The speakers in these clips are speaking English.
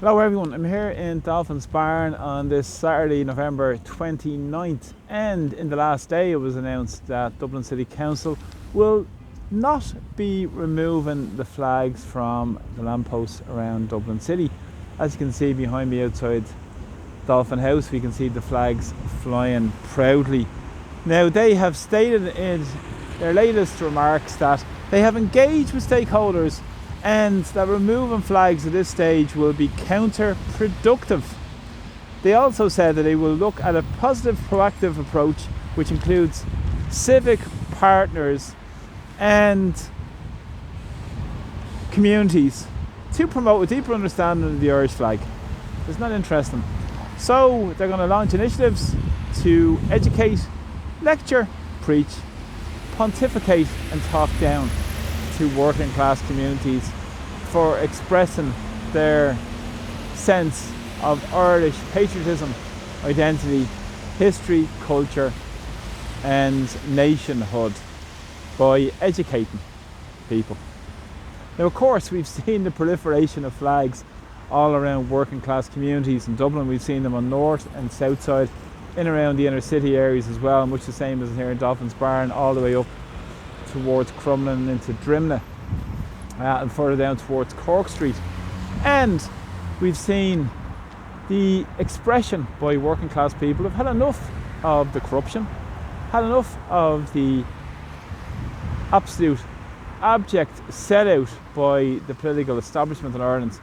Hello everyone, I'm here in Dolphin's Barn on this Saturday, November 29th, and in the last day it was announced that Dublin City Council will not be removing the flags from the lampposts around Dublin City. As you can see behind me outside Dolphin House, we can see the flags flying proudly. Now, they have stated in their latest remarks that they have engaged with stakeholders and that removing flags at this stage will be counterproductive. They also said that they will look at a positive, proactive approach which includes civic partners and communities to promote a deeper understanding of the Irish flag. Isn't that interesting? So they're going to launch initiatives to educate, lecture, preach, pontificate and talk down to working class communities for expressing their sense of Irish patriotism, identity, history, culture and nationhood by educating people. Now, of course, we've seen the proliferation of flags all around working class communities in Dublin. We've seen them on north and south side, in around the inner city areas as well, much the same as here in Dolphin's Barn, all the way up towards Crumlin into Drimnagh, and further down towards Cork Street. And we've seen the expression by working class people who've had enough of the corruption, had enough of the absolute abject sellout by the political establishment in Ireland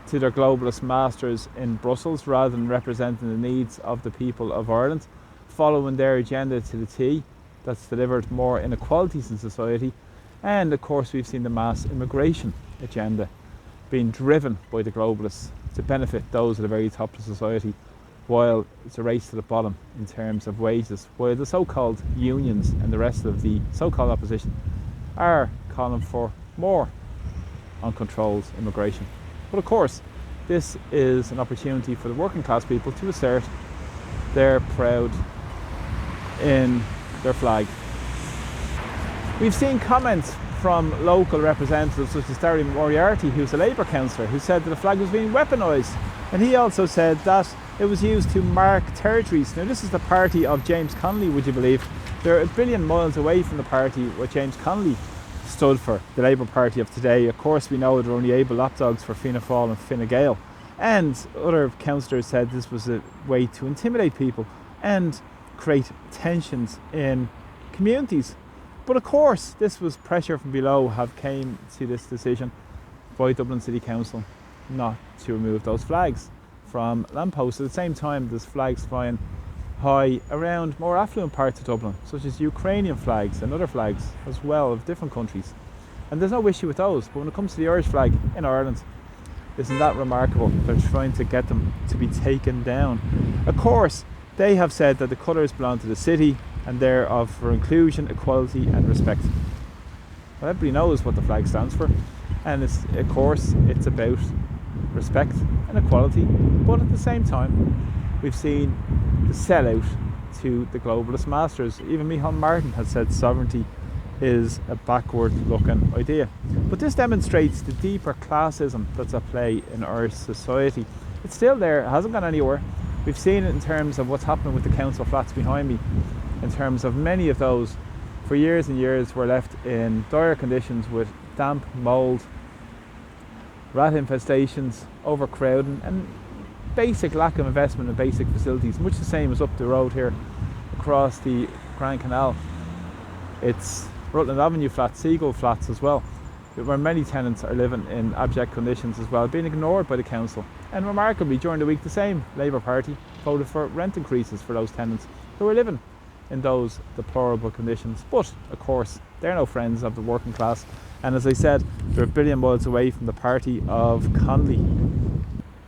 to their globalist masters in Brussels, rather than representing the needs of the people of Ireland, following their agenda to the T that's delivered more inequalities in society. And of course, we've seen the mass immigration agenda being driven by the globalists to benefit those at the very top of society, while it's a race to the bottom in terms of wages, while the so-called unions and the rest of the so-called opposition are calling for more uncontrolled immigration. But of course, this is an opportunity for the working class people to assert their proud in their flag. We've seen comments from local representatives such as Darry Moriarty, who's a Labour councillor, who said that the flag was being weaponised, and he also said that it was used to mark territories. Now, this is the party of James Connolly, would you believe? They're a billion miles away from the party what James Connolly stood for, the Labour Party of today. Of course, we know they're only able lapdogs for Fianna Fáil and Fine Gael, and other councillors said this was a way to intimidate people and create tensions in communities. But of course, this was pressure from below have came to this decision by Dublin City Council not to remove those flags from lampposts. At the same time, there's flags flying high around more affluent parts of Dublin, such as Ukrainian flags and other flags as well of different countries. And there's no issue with those, but when it comes to the Irish flag in Ireland, isn't that remarkable? They're trying to get them to be taken down. Of course, they have said that the colours belong to the city and they're for inclusion, equality and respect. Well, everybody knows what the flag stands for, and it's, of course, it's about respect and equality, but at the same time we've seen the sellout to the globalist masters. Even Micheál Martin has said sovereignty is a backward looking idea. But this demonstrates the deeper classism that's at play in Irish society. It's still there, it hasn't gone anywhere. We've seen it in terms of what's happening with the council flats behind me, in terms of many of those for years and years were left in dire conditions with damp, mould, rat infestations, overcrowding and basic lack of investment in basic facilities, much the same as up the road here across the Grand Canal. It's Rutland Avenue flats, Seagull flats as well, where many tenants are living in abject conditions as well, being ignored by the council. And remarkably, during the week, the same Labour Party voted for rent increases for those tenants who are living in those deplorable conditions. But of course, they're no friends of the working class, and as I said, they're a billion miles away from the party of Connolly.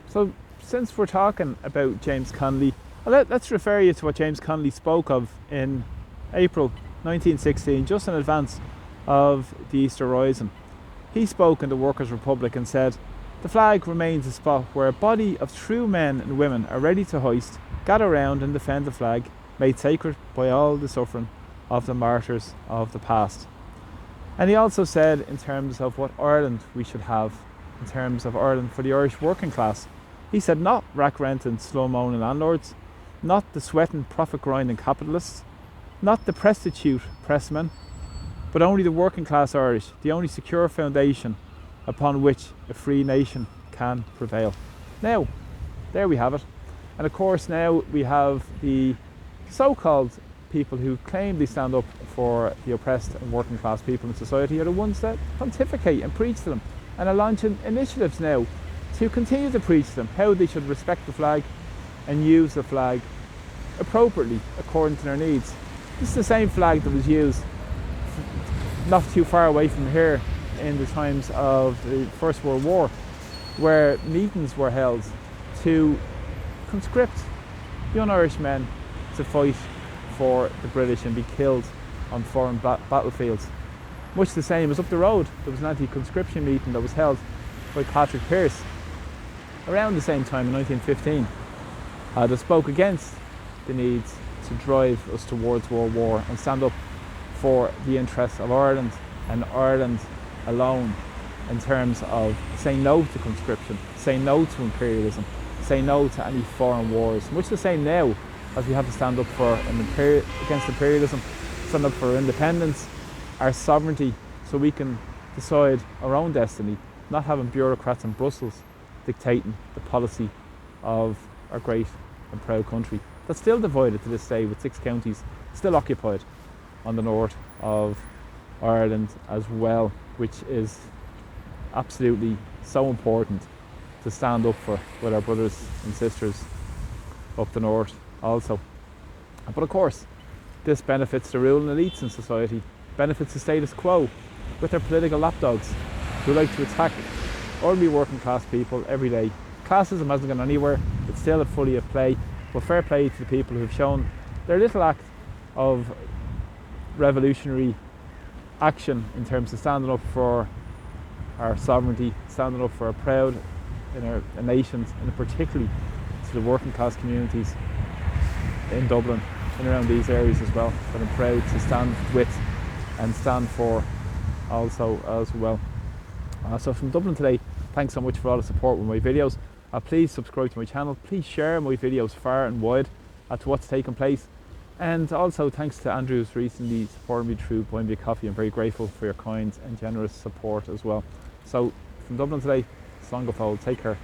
So since we're talking about James Connolly, let's refer you to what James Connolly spoke of in April 1916, just in advance of the Easter Rising. He spoke in the Workers' Republic and said, "The flag remains a spot where a body of true men and women are ready to hoist, gather round and defend the flag, made sacred by all the suffering of the martyrs of the past." And he also said, in terms of what Ireland we should have, in terms of Ireland for the Irish working class, He said not rack renting, slum owning landlords, not the sweating, profit grinding capitalists, not the prostitute pressmen, but only the working class Irish, the only secure foundation upon which a free nation can prevail. Now, there we have it. And of course now we have the so-called people who claim they stand up for the oppressed and working class people in society are the ones that pontificate and preach to them and are launching initiatives now to continue to preach to them how they should respect the flag and use the flag appropriately according to their needs. This is the same flag that was used not too far away from here in the times of the First World War, where meetings were held to conscript young Irish men to fight for the British and be killed on foreign battlefields. Much the same as up the road, there was an anti-conscription meeting that was held by Patrick Pearse around the same time in 1915 that spoke against the need to drive us towards world war and stand up for the interests of Ireland and Ireland alone in terms of saying no to conscription, saying no to imperialism, saying no to any foreign wars. Much the same now as we have to stand up for against imperialism, stand up for independence, our sovereignty, so we can decide our own destiny, not having bureaucrats in Brussels dictating the policy of our great and proud country that's still divided to this day, with 6 counties still occupied on the north of Ireland as well, which is absolutely so important to stand up for with our brothers and sisters up the north also. But of course, this benefits the ruling elites in society, benefits the status quo with their political lapdogs who like to attack ordinary working class people every day. Classism hasn't gone anywhere, it's still fully at play, but fair play to the people who have shown their little act of revolutionary action in terms of standing up for our sovereignty, standing up for our proud in our nations, and particularly to the working class communities in Dublin and around these areas as well, that I'm proud to stand with and stand for also as well. So from Dublin today, thanks so much for all the support with my videos. Please subscribe to my channel, please share my videos far and wide to what's taking place, and also thanks to Andrew who's recently supported me through buying me a coffee. I'm very grateful for your kind and generous support as well. So from Dublin today, Slán go fóill, take care.